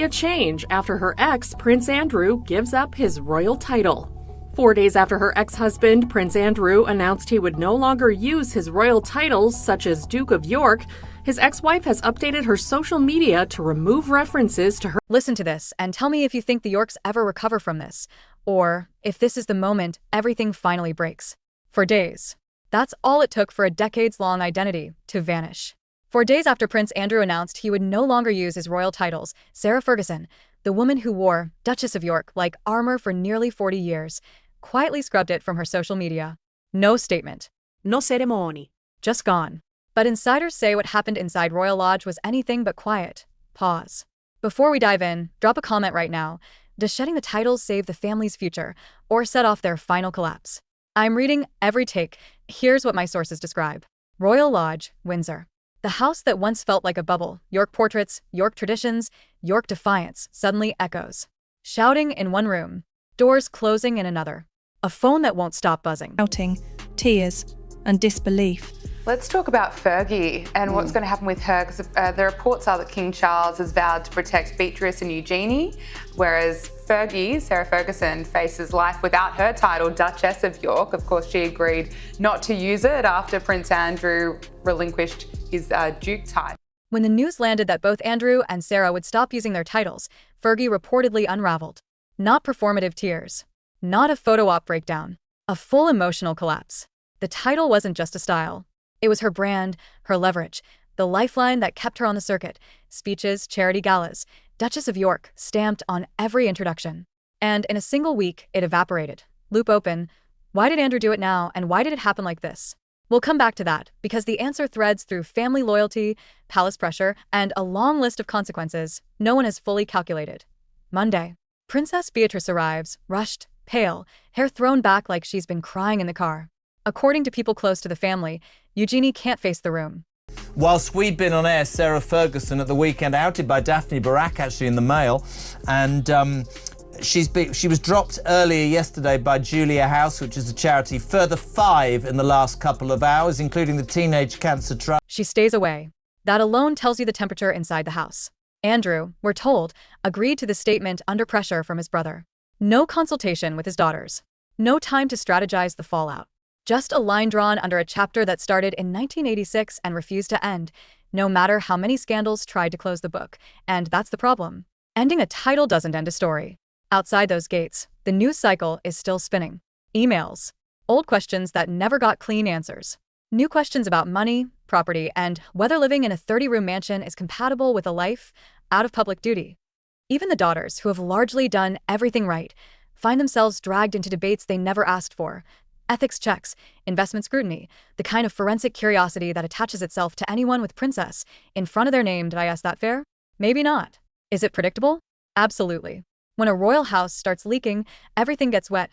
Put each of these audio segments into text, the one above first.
A change after her ex, Prince Andrew, gives up his royal title. 4 days after her ex-husband, Prince Andrew, announced he would no longer use his royal titles, such as Duke of York, his ex-wife has updated her social media to remove references to her. Listen to this and tell me if you think the Yorks ever recover from this, or if this is the moment everything finally breaks. For days. That's all it took for a decades-long identity to vanish. 4 days after Prince Andrew announced he would no longer use his royal titles, Sarah Ferguson, the woman who wore Duchess of York like armor for nearly 40 years, quietly scrubbed it from her social media. No statement. No ceremony. Just gone. But insiders say what happened inside Royal Lodge was anything but quiet. Pause. Before we dive in, drop a comment right now. Does shedding the titles save the family's future or set off their final collapse? I'm reading every take. Here's what my sources describe. Royal Lodge, Windsor. The house that once felt like a bubble, York portraits, York traditions, York defiance, suddenly echoes. Shouting in one room, doors closing in another. A phone that won't stop buzzing. Shouting, tears, and disbelief. Let's talk about Fergie and what's going to happen with her, because the reports are that King Charles has vowed to protect Beatrice and Eugenie, whereas Fergie, Sarah Ferguson, faces life without her title, Duchess of York. Of course, she agreed not to use it after Prince Andrew relinquished his Duke title. When the news landed that both Andrew and Sarah would stop using their titles, Fergie reportedly unraveled. Not performative tears. Not a photo op breakdown. A full emotional collapse. The title wasn't just a style. It was her brand, her leverage, the lifeline that kept her on the circuit. Speeches, charity galas, Duchess of York stamped on every introduction. And in a single week, it evaporated. Loop open. Why did Andrew do it now, and why did it happen like this? We'll come back to that, because the answer threads through family loyalty, palace pressure, and a long list of consequences no one has fully calculated. Monday. Princess Beatrice arrives, rushed, pale, hair thrown back like she's been crying in the car. According to people close to the family, Eugenie can't face the room. Whilst we'd been on air, Sarah Ferguson at the weekend, outed by Daphne Barak actually in the Mail, and she was dropped earlier yesterday by Julia House, which is a charity. Further 5 in the last couple of hours, including the Teenage Cancer Trust. She stays away. That alone tells you the temperature inside the house. Andrew, we're told, agreed to the statement under pressure from his brother. No consultation with his daughters. No time to strategize the fallout. Just a line drawn under a chapter that started in 1986 and refused to end, no matter how many scandals tried to close the book. And that's the problem. Ending a title doesn't end a story. Outside those gates, the news cycle is still spinning. Emails. Old questions that never got clean answers. New questions about money, property, and whether living in a 30-room mansion is compatible with a life out of public duty. Even the daughters, who have largely done everything right, find themselves dragged into debates they never asked for. Ethics checks, investment scrutiny, the kind of forensic curiosity that attaches itself to anyone with princess in front of their name. Did I ask that fair? Maybe not. Is it predictable? Absolutely. When a royal house starts leaking, everything gets wet.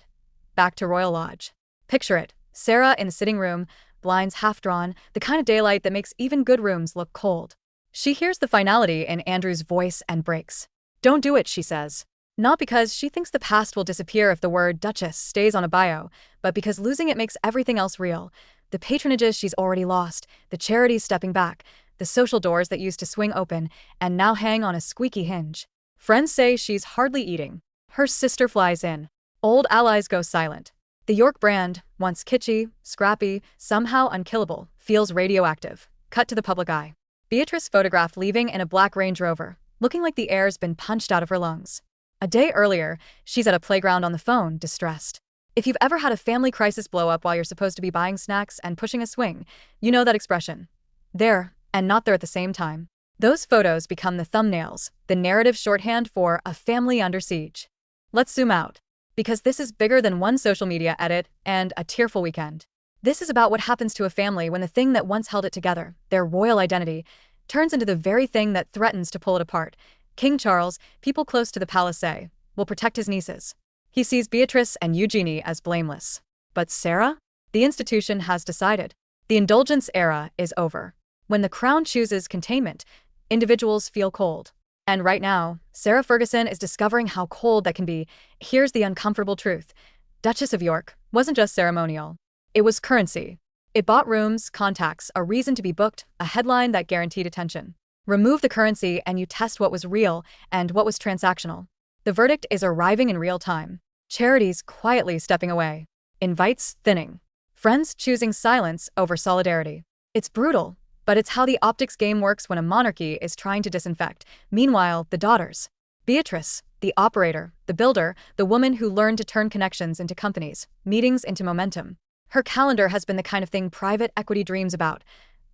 Back to Royal Lodge. Picture it. Sarah in the sitting room, blinds half drawn, the kind of daylight that makes even good rooms look cold. She hears the finality in Andrew's voice and breaks. Don't do it, she says. Not because she thinks the past will disappear if the word Duchess stays on a bio, but because losing it makes everything else real. The patronages she's already lost, the charities stepping back, the social doors that used to swing open and now hang on a squeaky hinge. Friends say she's hardly eating. Her sister flies in. Old allies go silent. The York brand, once kitschy, scrappy, somehow unkillable, feels radioactive. Cut to the public eye. Beatrice photographed leaving in a black Range Rover, looking like the air's been punched out of her lungs. A day earlier, she's at a playground on the phone, distressed. If you've ever had a family crisis blow up while you're supposed to be buying snacks and pushing a swing, you know that expression. There, and not there at the same time. Those photos become the thumbnails, the narrative shorthand for a family under siege. Let's zoom out. Because this is bigger than one social media edit and a tearful weekend. This is about what happens to a family when the thing that once held it together, their royal identity, turns into the very thing that threatens to pull it apart. King Charles, people close to the palace say, will protect his nieces. He sees Beatrice and Eugenie as blameless. But Sarah? The institution has decided. The indulgence era is over. When the crown chooses containment, individuals feel cold. And right now, Sarah Ferguson is discovering how cold that can be. Here's the uncomfortable truth. Duchess of York wasn't just ceremonial. It was currency. It bought rooms, contacts, a reason to be booked, a headline that guaranteed attention. Remove the currency and you test what was real and what was transactional. The verdict is arriving in real time. Charities quietly stepping away. Invites thinning. Friends choosing silence over solidarity. It's brutal, but it's how the optics game works when a monarchy is trying to disinfect. Meanwhile, the daughters. Beatrice, the operator, the builder, the woman who learned to turn connections into companies, meetings into momentum. Her calendar has been the kind of thing private equity dreams about.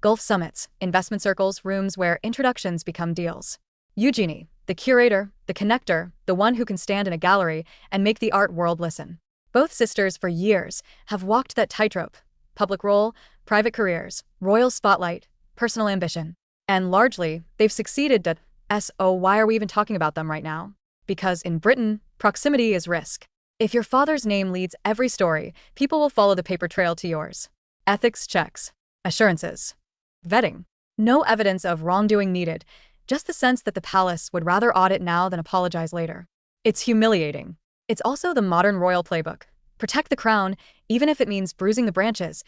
Gulf summits, investment circles, rooms where introductions become deals. Eugenie, the curator, the connector, the one who can stand in a gallery and make the art world listen. Both sisters, for years, have walked that tightrope. Public role, private careers, royal spotlight, personal ambition. And largely, they've succeeded at so why are we even talking about them right now? Because in Britain, proximity is risk. If your father's name leads every story, people will follow the paper trail to yours. Ethics checks. Assurances. Vetting. No evidence of wrongdoing needed, just the sense that the palace would rather audit now than apologize later. It's humiliating. It's also the modern royal playbook. Protect the crown, even if it means bruising the branches.